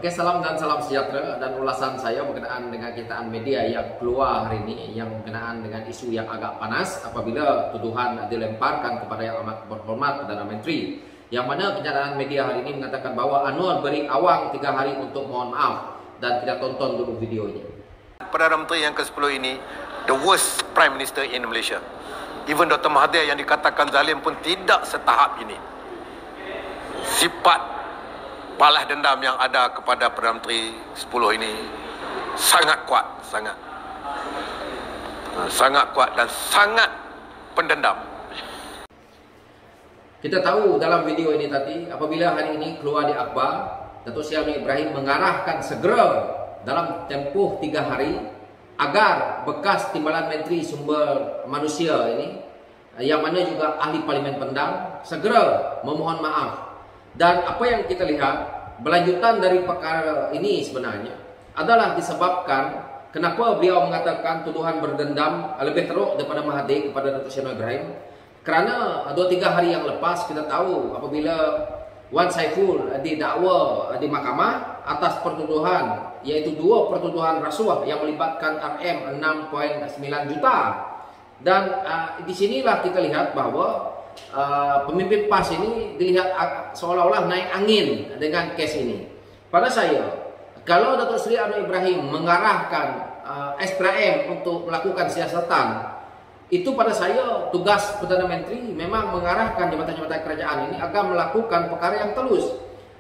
Oke, salam dan salam sejahtera, dan ulasan saya berkenaan dengan kenyataan media yang keluar hari ini yang berkenaan dengan isu yang agak panas apabila tuduhan dilemparkan kepada yang amat berhormat Perdana Menteri, yang mana kenyataan media hari ini mengatakan bahwa Anwar beri awang 3 hari untuk mohon maaf, dan kita tonton dulu videonya. Perdana Menteri yang ke-10 ini the worst Prime Minister in Malaysia. Even Dr. Mahathir yang dikatakan zalim pun tidak setahap ini. Sifat balas dendam yang ada kepada Perdana Menteri 10 ini sangat kuat, sangat kuat dan sangat pendendam. Kita tahu dalam video ini tadi, apabila hari ini keluar di akhbar, Datuk Seri Anwar Ibrahim mengarahkan segera dalam tempoh 3 hari agar bekas Timbalan Menteri Sumber Manusia ini, yang mana juga ahli Parlimen Pendang, segera memohon maaf. Dan apa yang kita lihat berlanjutan dari perkara ini sebenarnya adalah disebabkan kenapa beliau mengatakan tuduhan berdendam lebih teruk daripada Mahathir kepada Datuk Seri Anwar Ibrahim. Kerana 2-3 hari yang lepas kita tahu apabila Wan Saiful didakwa di mahkamah atas pertuduhan, iaitu 2 pertuduhan rasuah yang melibatkan RM 6.9 juta. Dan di sinilah kita lihat bahawa pemimpin PAS ini dilihat seolah-olah naik angin dengan kes ini. Pada saya, kalau Datuk Seri Anwar Ibrahim mengarahkan SPRM untuk melakukan siasatan, itu pada saya tugas Perdana Menteri memang mengarahkan jabatan-jabatan kerajaan ini agar melakukan perkara yang telus.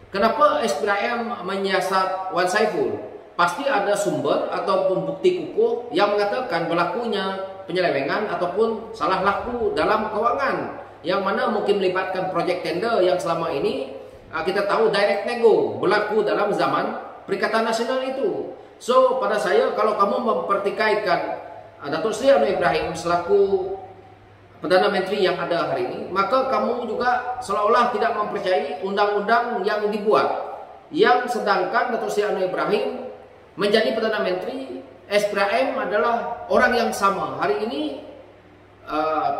Kenapa SPRM menyiasat Wan Saiful? Pasti ada sumber ataupun bukti kukuh yang mengatakan berlakunya penyelewengan ataupun salah laku dalam kewangan, yang mana mungkin melibatkan projek tender yang selama ini kita tahu direct nego berlaku dalam zaman Perikatan Nasional itu. So pada saya, kalau kamu mempertikaikan Datuk Seri Anwar Ibrahim selaku Perdana Menteri yang ada hari ini, maka kamu juga seolah-olah tidak mempercayai undang-undang yang dibuat, yang sedangkan Datuk Seri Anwar Ibrahim menjadi Perdana Menteri, SPRM adalah orang yang sama. Hari ini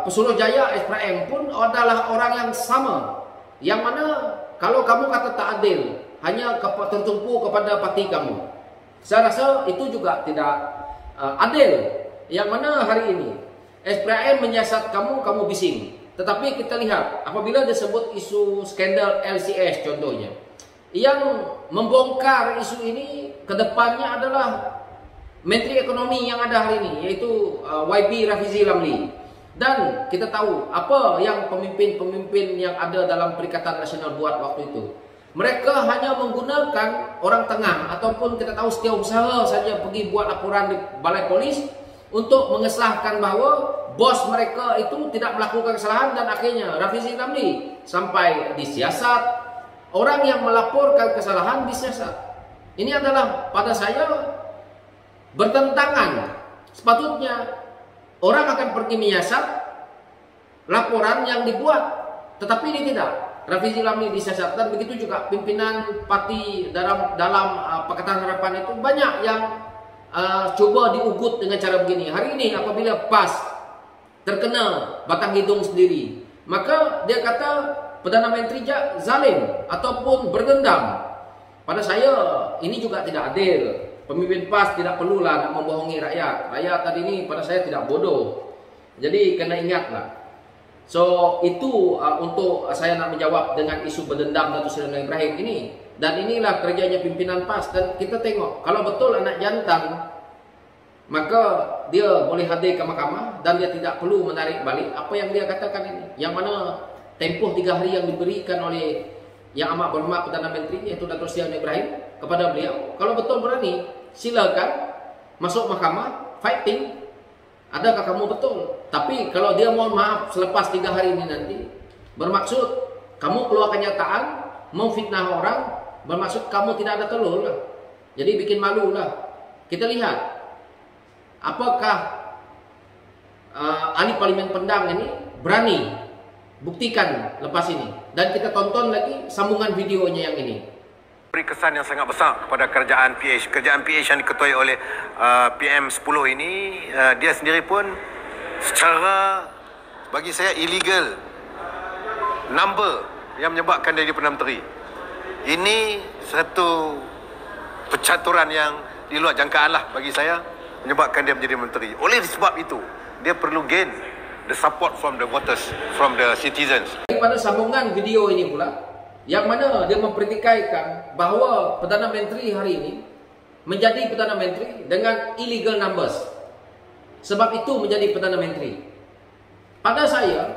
Pesuruhjaya SPRM pun adalah orang yang sama, yang mana kalau kamu kata tak adil hanya tertumpu kepada parti kamu, saya rasa itu juga tidak adil. Yang mana hari ini SPRM menyiasat kamu, kamu bising. Tetapi kita lihat apabila disebut isu skandal LCS contohnya, yang membongkar isu ini ke depannya adalah Menteri Ekonomi yang ada hari ini, yaitu YB Rafizi Ramli. Dan kita tahu apa yang pemimpin-pemimpin yang ada dalam Perikatan Nasional buat waktu itu. Mereka hanya menggunakan orang tengah ataupun kita tahu setiausaha saja pergi buat laporan di balai polis untuk mengesahkan bahawa bos mereka itu tidak melakukan kesalahan, dan akhirnya Rafizi Ramli sampai disiasat. Orang yang melaporkan kesalahan disiasat. Ini adalah pada saya bertentangan. Sepatutnya orang akan pergi menyiasat laporan yang dibuat, tetapi ini tidak. Rafizi Ramli disiasat, dan begitu juga pimpinan parti dalam Pakatan Harapan itu banyak yang coba diugut dengan cara begini. Hari ini apabila PAS terkena batang hidung sendiri, maka dia kata Perdana Menteri zalim ataupun berdendam. Pada saya ini juga tidak adil. Pemimpin PAS tidak perlulah nak membohongi rakyat. Rakyat tadi ini pada saya tidak bodoh. Jadi kena ingatlah. So itu untuk saya nak menjawab dengan isu berdendam Datuk Seri Anwar Ibrahim ini. Dan inilah kerjanya pimpinan PAS. Dan kita tengok, kalau betul anak jantan, maka dia boleh hadir ke mahkamah dan dia tidak perlu menarik balik apa yang dia katakan ini. Yang mana tempoh 3 hari yang diberikan oleh Yang Amat Berhormat Perdana Menteri, iaitu Datuk Seri Anwar Ibrahim, kepada beliau, kalau betul berani, silakan masuk mahkamah, fighting. Adakah kamu betul? Tapi kalau dia mohon maaf selepas 3 hari ini nanti, bermaksud kamu keluar kenyataan, memfitnah orang, bermaksud kamu tidak ada telur lah. Jadi bikin malu lah. Kita lihat apakah ahli Parlimen Pendang ini berani buktikan lepas ini. Dan kita tonton lagi sambungan videonya yang ini. Beri kesan yang sangat besar kepada kerajaan PH. Kerajaan PH yang diketuai oleh PM10 ini, dia sendiri pun secara bagi saya illegal number yang menyebabkan dia jadi Perdana Menteri. Ini satu caturan yang di luar jangkaan lah bagi saya, menyebabkan dia menjadi menteri. Oleh sebab itu, dia perlu gain the support from the voters, from the citizens. Pada sambungan video ini pula, yang mana dia mempertikaikan bahawa Perdana Menteri hari ini menjadi Perdana Menteri dengan illegal numbers. Sebab itu menjadi Perdana Menteri. Pada saya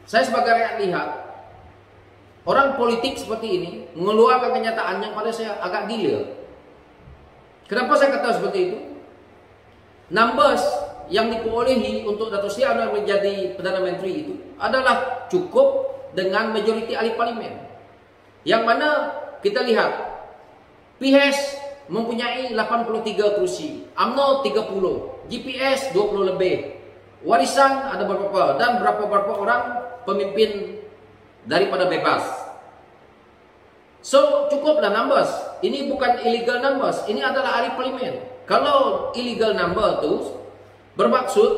sebagai rakyat lihat, orang politik seperti ini mengeluarkan kenyataan yang pada saya agak gila. Kenapa saya kata seperti itu? Numbers yang diperolehi untuk Dato' Seri Anwar menjadi Perdana Menteri itu adalah cukup dengan majoriti ahli parlimen. Yang mana kita lihat PHS mempunyai 83 kursi, UMNO 30, GPS 20 lebih, warisan ada beberapa, dan berapa-berapa orang pemimpin daripada bebas. So cukuplah numbers. Ini bukan illegal numbers, ini adalah ahli parlimen. Kalau illegal number tu bermaksud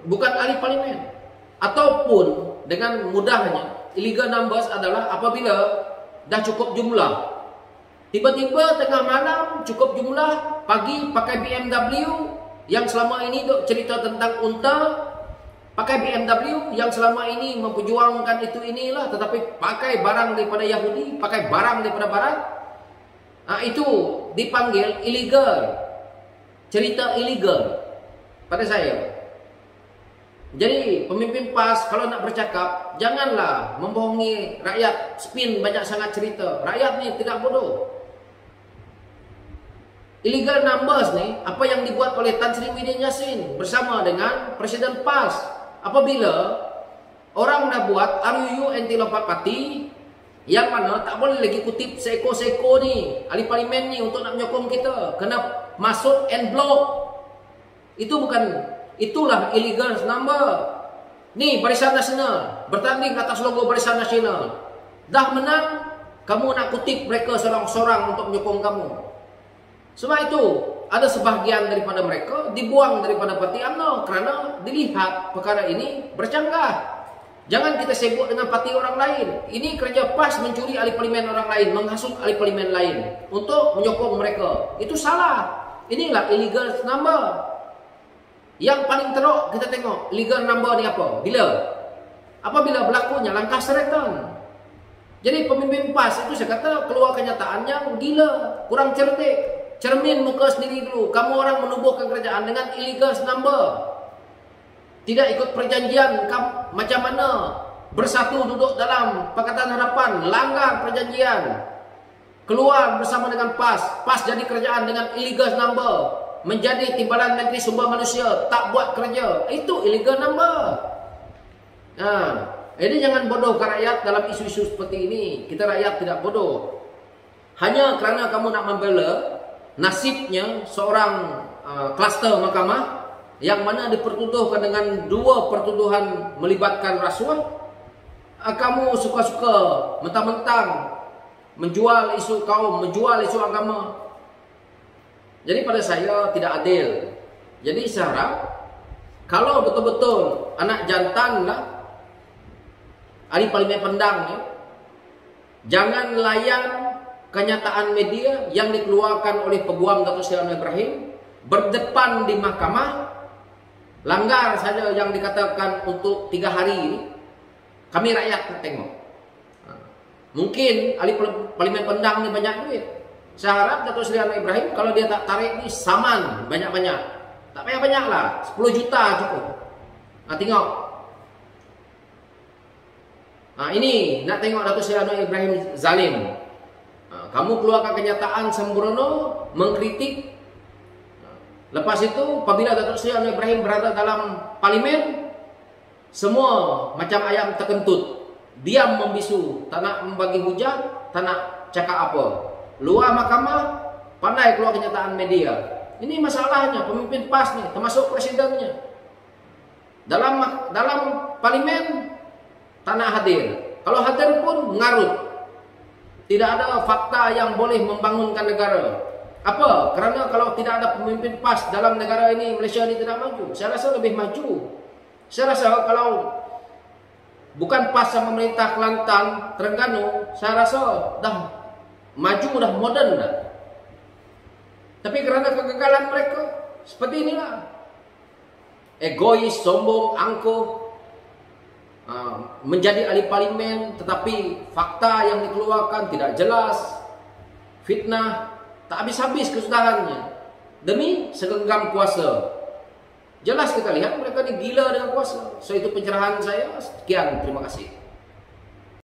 bukan ahli parlimen, ataupun dengan mudahnya illegal numbers adalah apabila dah cukup jumlah, tiba-tiba tengah malam cukup jumlah, pagi pakai BMW yang selama ini duk cerita tentang unta, pakai BMW yang selama ini memperjuangkan itu inilah, tetapi pakai barang daripada Yahudi, pakai barang daripada Barat. Itu dipanggil illegal, cerita illegal pada saya. Jadi pemimpin PAS kalau nak bercakap, janganlah membohongi rakyat, spin banyak sangat cerita. Rakyat ni tidak bodoh. Illegal numbers ni apa yang dibuat oleh Tan Sri Muhyiddin Yassin bersama dengan Presiden PAS. Apabila orang dah buat RUU anti lompat parti, yang mana tak boleh lagi kutip seekor-seekor ni ahli parlimen ni untuk nak menyokong kita, kena masuk en bloc. Itulah illegal number. Ni Barisan Nasional bertanding atas logo Barisan Nasional. Dah menang, kamu nak kutip mereka seorang-seorang untuk menyokong kamu. Sebab itu ada sebahagian daripada mereka dibuang daripada parti UMNO kerana dilihat perkara ini bercanggah. Jangan kita sibuk dengan parti orang lain. Ini kerja PAS mencuri ahli parlimen orang lain, menghasut ahli parlimen lain untuk menyokong mereka. Itu salah. Inilah illegal number. Yang paling teruk kita tengok illegal number ni apa? Apabila berlakunya langkah seretan. Jadi pemimpin PAS itu saya kata keluar kenyataan yang gila, kurang cerdik. Cermin muka sendiri dulu. Kamu orang menubuhkan kerajaan dengan illegal number. Tidak ikut perjanjian macam mana bersatu duduk dalam Pakatan Harapan, langgar perjanjian, keluar bersama dengan PAS, PAS jadi kerajaan dengan illegal number, menjadi Timbalan Menteri Sumber Manusia, tak buat kerja, itu illegal number. Jadi jangan bodohkan rakyat dalam isu-isu seperti ini. Kita rakyat tidak bodoh. Hanya kerana kamu nak membela nasibnya seorang kluster mahkamah yang mana dipertuduhkan dengan dua pertuduhan melibatkan rasuah, kamu suka-suka mentang-mentang menjual isu kaum, menjual isu agama. Jadi pada saya tidak adil. Jadi saya harap kalau betul-betul anak jantan lah ahli parlimen Pendang ni, jangan layan kenyataan media yang dikeluarkan oleh Peguam Dato' Seri Anwar Ibrahim berdepan di mahkamah. Langgar saja yang dikatakan untuk 3 hari ini, kami rakyat tengok. Mungkin ahli parlimen Pendang ni banyak duit. Saya harap Dato' Seri Anwar Ibrahim kalau dia tak tarik ni saman banyak-banyak. Tak banyak-banyak lah, 10 juta cukup. Tengok. Ini nak tengok Dato' Seri Anwar Ibrahim zalim. Kamu keluarkan kenyataan sembrono, mengkritik. Lepas itu, apabila Dato' Seri Anwar Ibrahim berada dalam parlimen, semua macam ayam terkentut, diam membisu, tak nak membagi hujah, tak nak cakap apa. Luar mahkamah, pandai keluar kenyataan media. Ini masalahnya pemimpin PAS ni, termasuk presidennya. Dalam parlimen tak nak hadir. Kalau hadir pun mengarut. Tidak ada fakta yang boleh membangunkan negara. Apa? Kerana kalau tidak ada pemimpin PAS dalam negara ini, Malaysia ini tidak maju. Saya rasa lebih maju. Saya rasa kalau bukan PAS yang memerintah Kelantan, Terengganu, saya rasa dah maju, dah moden dah. Tapi kerana kegagalan mereka, seperti inilah. Egois, sombong, angkuh, menjadi ahli parlimen, tetapi fakta yang dikeluarkan tidak jelas, fitnah, tak habis-habis kesudahannya, demi segenggam kuasa. Jelas kita lihat mereka ini gila dengan kuasa. So itu pencerahan saya. Sekian, terima kasih.